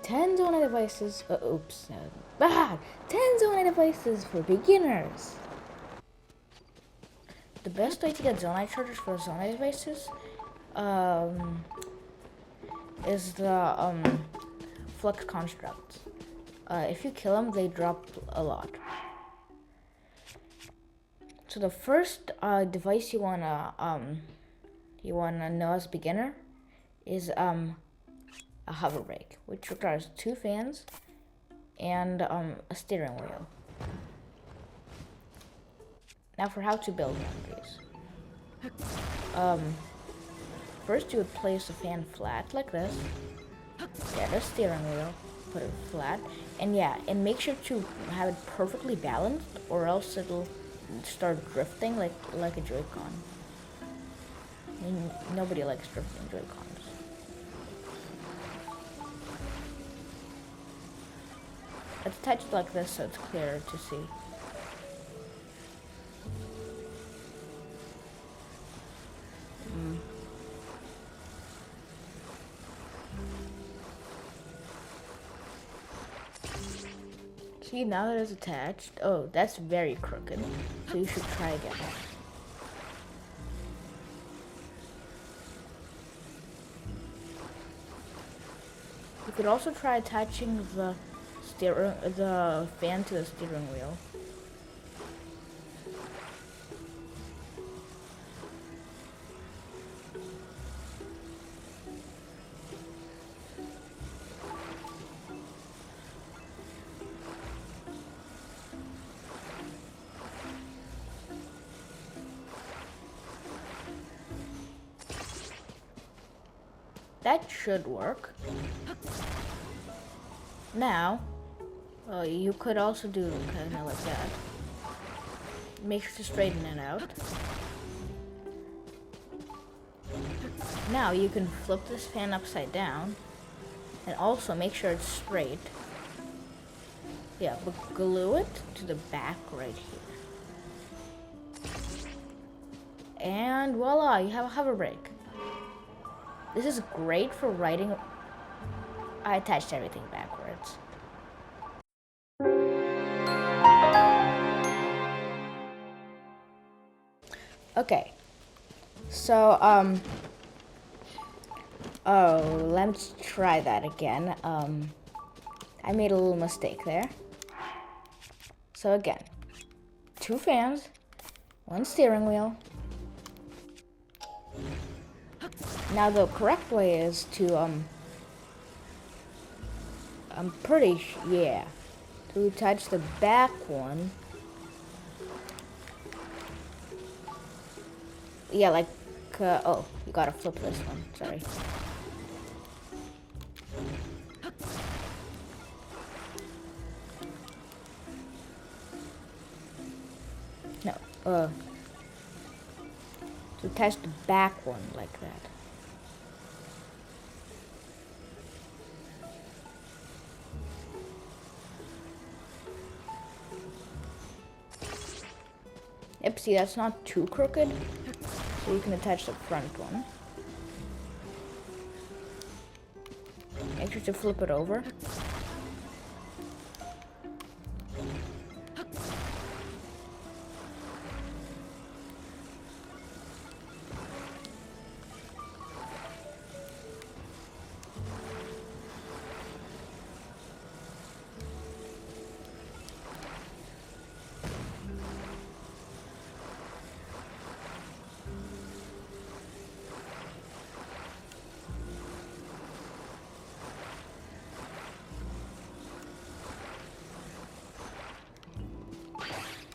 10 Zonai devices. 10 Zonai devices for beginners. The best way to get Zonai chargers for Zonai devices is the Flux constructs. If you kill them, they drop a lot. So the first device you wanna know as beginner is a hover brake, which requires 2 fans and a steering wheel. Now for how to build one of these. First you would place the fan flat like this. Get a steering wheel, put it flat, and make sure to have it perfectly balanced, or else it'll start drifting like a Joy-Con. Nobody likes drifting Joy-Cons. It's touched like this so it's clearer to see. See, now that it's attached, oh, that's very crooked, so you should try again. You could also try attaching the fan to the steering wheel. That should work. Now, you could also do kind of like that. Make sure to straighten it out. Now you can flip this fan upside down, and also make sure it's straight. Yeah, but glue it to the back right here. And voila, you have a hover brake. This is great for riding. I attached everything backwards. Okay. So, let's try that again. I made a little mistake there. So again, 2 fans, 1 steering wheel. Now the correct way is to, to attach the back one. Yeah, like, oh, you gotta flip this one, sorry. No, to attach the back one like that. Yep, see, that's not too crooked, so you can attach the front one. Make sure to flip it over.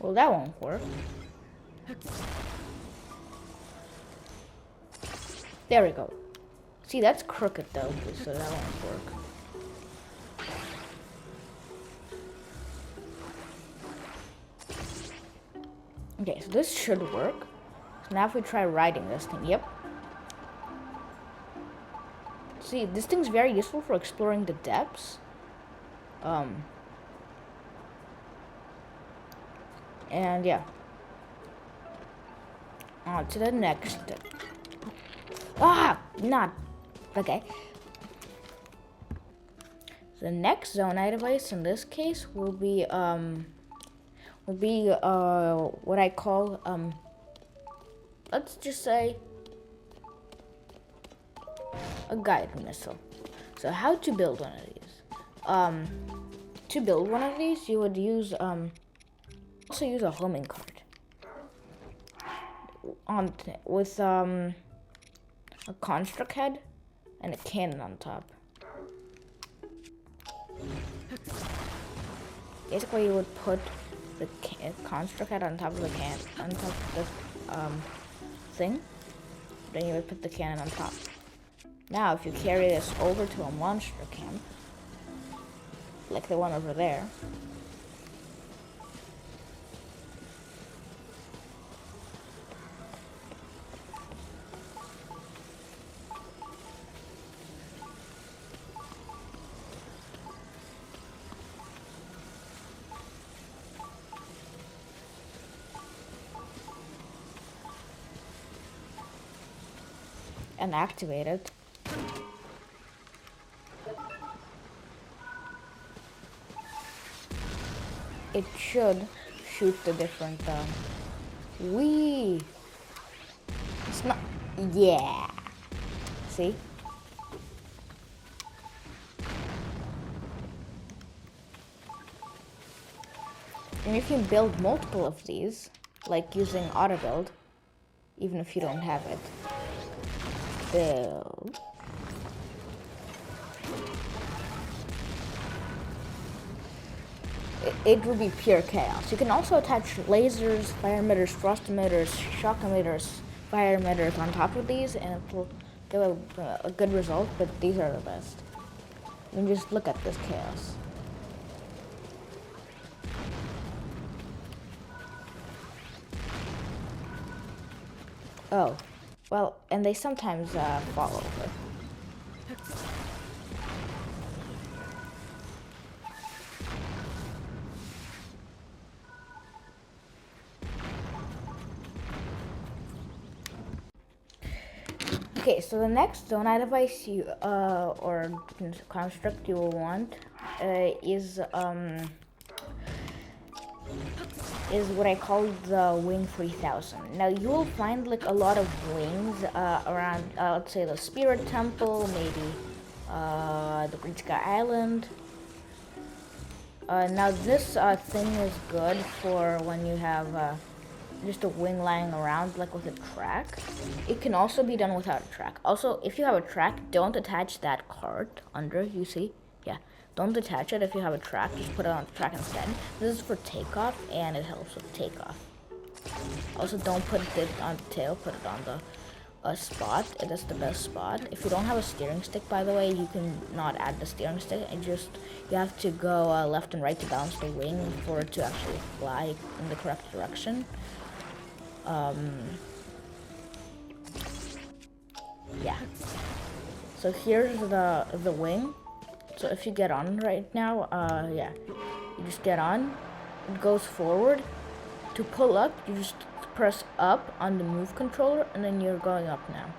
Well, that won't work. There we go. See, that's crooked though, so that won't work. Okay, so this should work. So now if we try riding this thing, yep. See, this thing's very useful for exploring the depths. And yeah. On to the next. Not. Okay. The next Zonai device in this case will be what I call let's just say a guided missile. So how to build one of these? To build one of these, you would use also use a homing cart with a construct head and a cannon on top. Basically, you would put the construct head on top of the thing. Then you would put the cannon on top. Now, if you carry this over to a monster camp, like the one over there, and activate it, it should shoot the different it's not, yeah, see? And if you build multiple of these, like using auto build, even if you don't have it, build. It will be pure chaos. You can also attach lasers, fire emitters, frost emitters, shock emitters, fire emitters on top of these, and it will give a good result, but these are the best. You can just look at this chaos. Oh, well, and they sometimes fall over. Okay, so the next Zonai device you or construct you will want is what I call the Wing 3000. Now you will find like a lot of wings around, let's say the Spirit Temple, maybe the Green Sky Island. Now this thing is good for when you have just a wing lying around, like with a track. It can also be done without a track. Also, if you have a track, don't attach that cart under, you see? Yeah, don't attach it if you have a track, just put it on the track instead. This is for takeoff, and it helps with takeoff. Also, don't put it on the tail, put it on the spot. It is the best spot. If you don't have a steering stick, by the way, you can not add the steering stick. You have to go left and right to balance the wing for it to actually fly in the correct direction. Yeah. So here's the wing. So if you get on right now, yeah, you just get on. It goes forward. To pull up, you just press up on the move controller, and then you're going up now.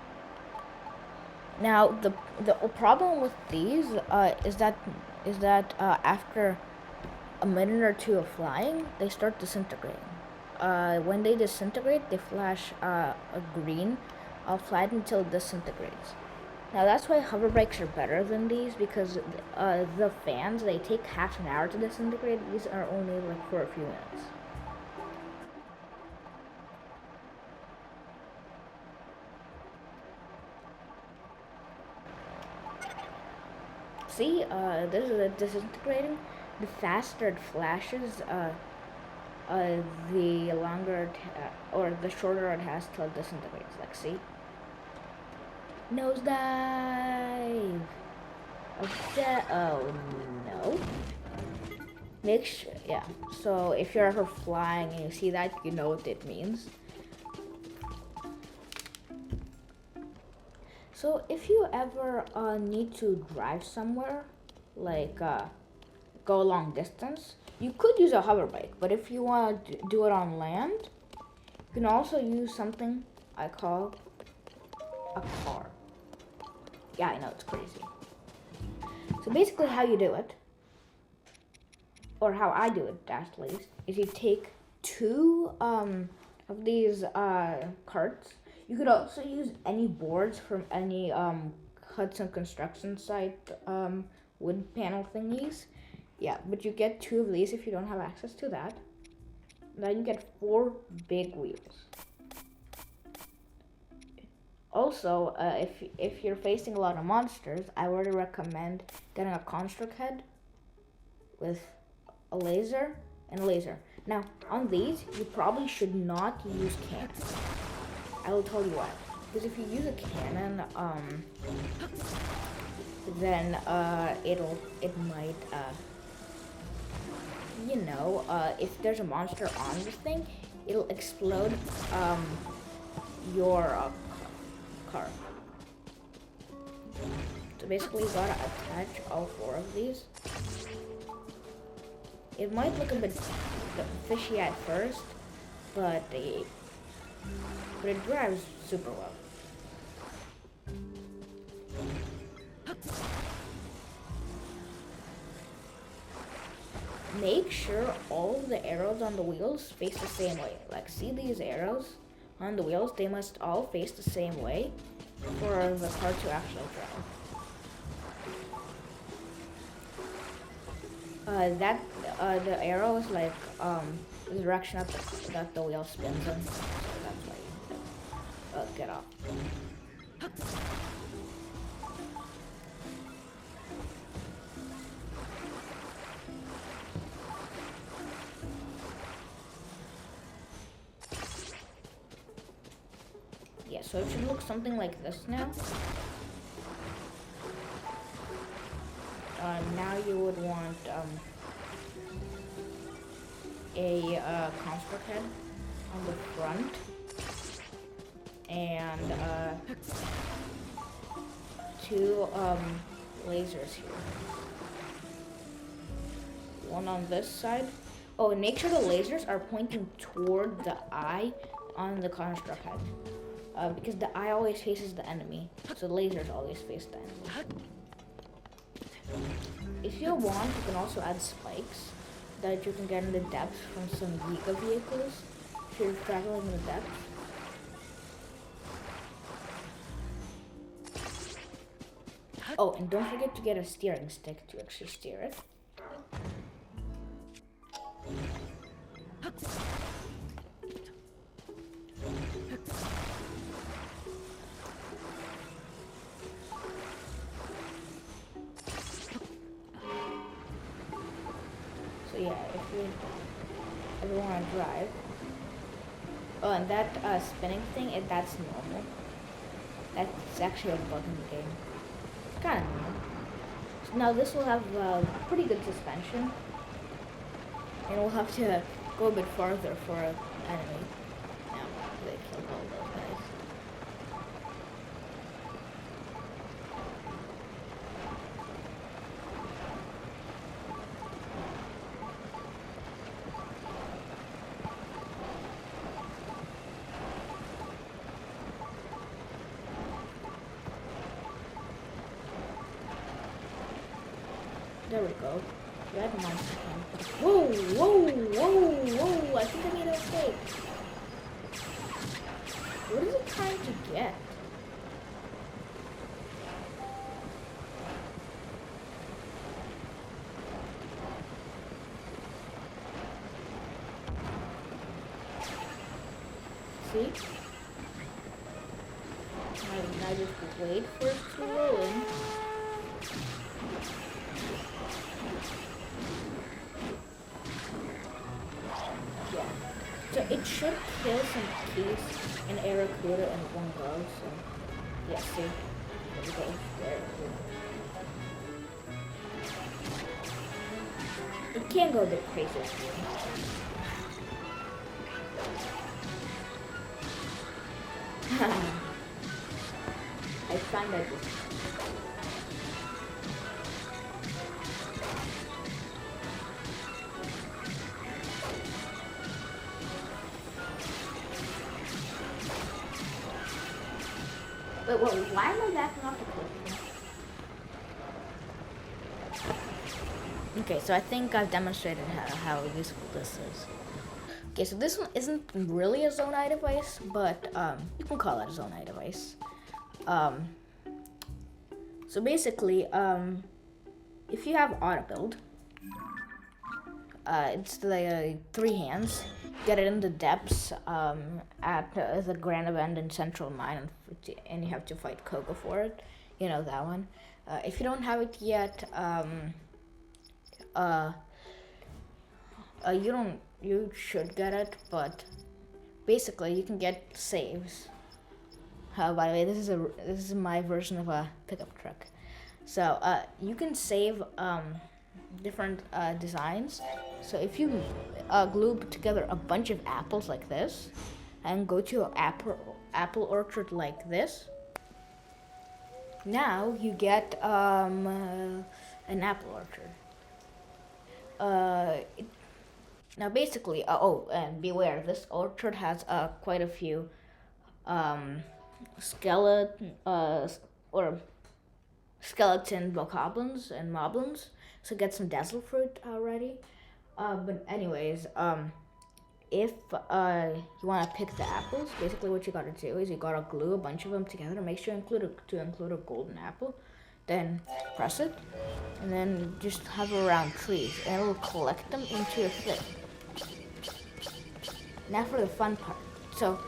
Now the problem with these is that after a minute or two of flying, they start disintegrating. When they disintegrate, they flash a green flag until it disintegrates. Now that's why hover bikes are better than these, because the fans, they take half an hour to disintegrate. These are only like for a few minutes. See, this is disintegrating. The faster it flashes, the longer or the shorter it has till it disintegrates. Like, see? Nosedive! Oh no. Make sure, yeah. So if you're ever flying and you see that, you know what it means. So if you ever need to drive somewhere, like go a long distance, you could use a hover bike. But if you want to do it on land, you can also use something I call a car. Yeah, I know, it's crazy. So basically how you do it or how I do it at least, is you take two of these carts. You could also use any boards from any Hudson construction site wood panel thingies. Yeah, but you get two of these if you don't have access to that. Then you get 4 big wheels. Also, if you're facing a lot of monsters, I would recommend getting a construct head with a laser and a laser. Now, on these, you probably should not use cannons. I will tell you why. Because if you use a cannon, then it might if there's a monster on this thing, it'll explode your car. So basically, you gotta attach all 4 of these. It might look a bit fishy at first, but it drives super well. Make sure all the arrows on the wheels face the same way. Like, see these arrows on the wheels? They must all face the same way for the car to actually drive. The arrow is like the direction that the wheel spins in. So that's why you get off. Yeah, so it should look something like this now. Now you would want a construct head on the front and 2 lasers here. One on this side. Oh, and make sure the lasers are pointing toward the eye on the construct head. Because the eye always faces the enemy, so the lasers always face the enemy. If you want, you can also add spikes that you can get in the depths from some Giga vehicles if you're traveling in the depths. Oh, and don't forget to get a steering stick to actually steer it. So yeah, if you ever want to drive. Oh, and that spinning thing, that's normal. That's actually a bug in the game. It's kind of normal. So now this will have pretty good suspension. And we'll have to go a bit farther for an enemy. Now, they killed all those guys. There we go. Red monster came. Whoa, whoa, whoa, whoa! I think I made a mistake. What is it trying to get? See? I just wait for it to roll in. So it should kill some keys and Aracuda in one go, so yeah, see? There we go. There. It can go a bit crazy. I find that Wait, why am I backing off the cliff? Okay, so I think I've demonstrated how useful this is. Okay, so this one isn't really a Zonai device, but you can call it a Zonai device. So basically, if you have auto build, it's like 3 hands. Get it in the depths at the grand event in Central Mine, and you have to fight Koga for it. You know that one. If you don't have it yet, you should get it, but basically you can get saves. By the way, this is my version of a pickup truck. So you can save different designs. So if you glue together a bunch of apples like this, and go to an apple orchard like this, now you get an apple orchard. Now basically, and beware, this orchard has quite a few skeleton bokoblins and moblins, so get some dazzle fruit already. But anyways, if you want to pick the apples, basically what you gotta do is you gotta glue a bunch of them together. Make sure to include a golden apple. Then press it, and then just hover around trees, and it will collect them into your flip. Now for the fun part. So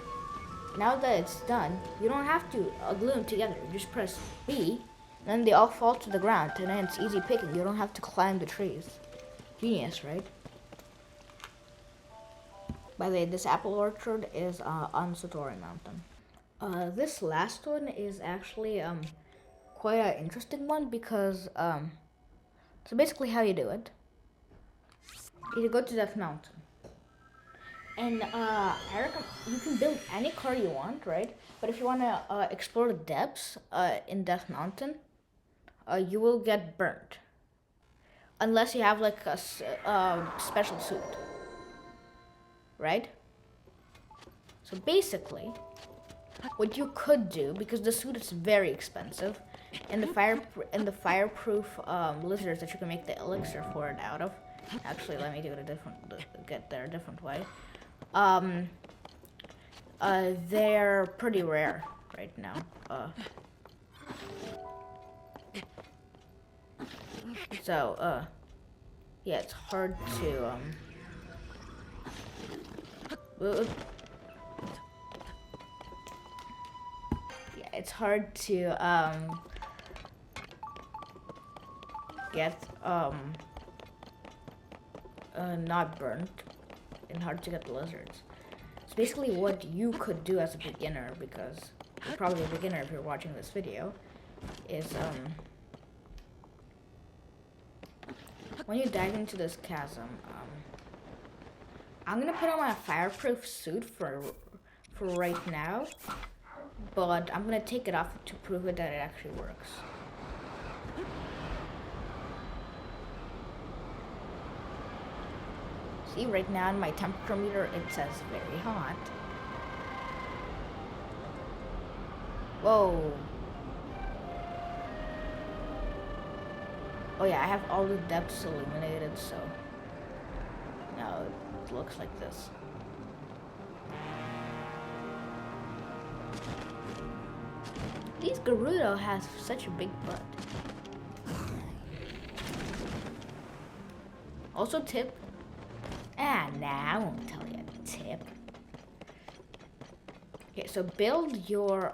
now that it's done, you don't have to glue them together. You just press B, and then they all fall to the ground, and then it's easy picking. You don't have to climb the trees. Genius, right? By the way, this apple orchard is on Satori Mountain. This last one is actually quite an interesting one because so basically how you do it is you go to Death Mountain, and you can build any car you want, right? But if you want to explore the depths in Death Mountain, you will get burnt unless you have like a special suit, right? So basically, what you could do, because the suit is very expensive, and the fireproof lizards that you can make the elixir for it out of. Actually, let me do it get there a different way. They're pretty rare right now. So yeah, it's hard to it's hard to get not burnt, and hard to get the lizards. It's basically what you could do as a beginner, because you're probably a beginner if you're watching this video, is when you dive into this chasm, I'm gonna put on my fireproof suit for right now, but I'm gonna take it off to prove it that it actually works. See, right now on my temperature meter it says very hot. Whoa. Oh yeah, I have all the depths illuminated, so now it looks like this. These Gerudo has such a big butt. Also tip. Nah, I won't tell you a tip. Okay, so build your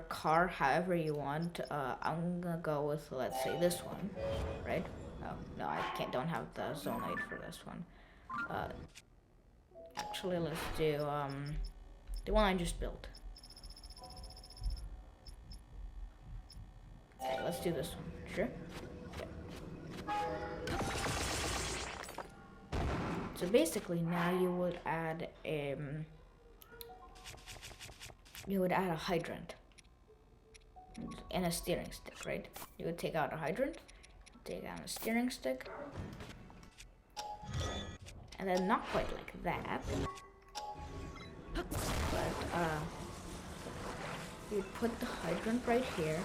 car however you want. I'm gonna go with, let's say, this one, right? Oh, no, I don't have the Zonai for this one. Actually, let's do the one I just built. Okay, let's do this one. Sure. So basically, now you would add a hydrant and a steering stick, right? You would take out a hydrant, take out a steering stick, and then not quite like that, but you put the hydrant right here,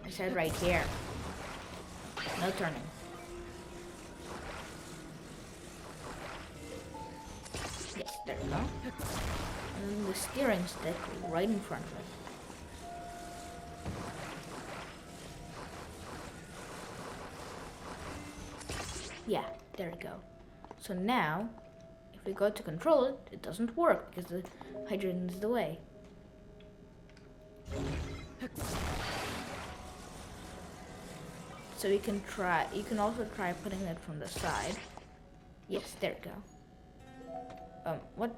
I said right here. No turning. Yes, there we go. And then the steering stick right in front of it. Yeah, there we go. So now, if we go to control it, it doesn't work because the hydrant is the way. So you can also try putting it from the side. Yes, there we go. What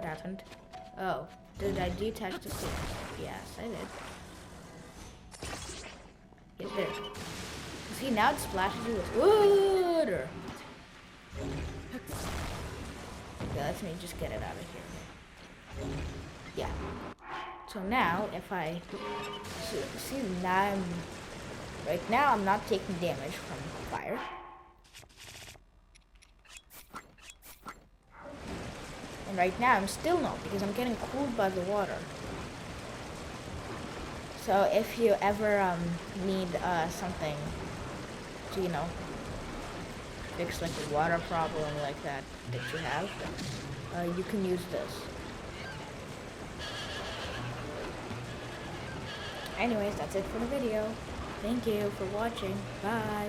happened? Oh, did I detach the steering stick? Yes, I did. Yeah, there. See, now it splashes you with water. Okay, let me just get it out of here. Yeah. So now, if I see now, right now I'm not taking damage from fire. And right now I'm still not, because I'm getting cooled by the water. So if you ever need something to, you know, fix like a water problem like that you have, you can use this. Anyways, that's it for the video. Thank you for watching. Bye.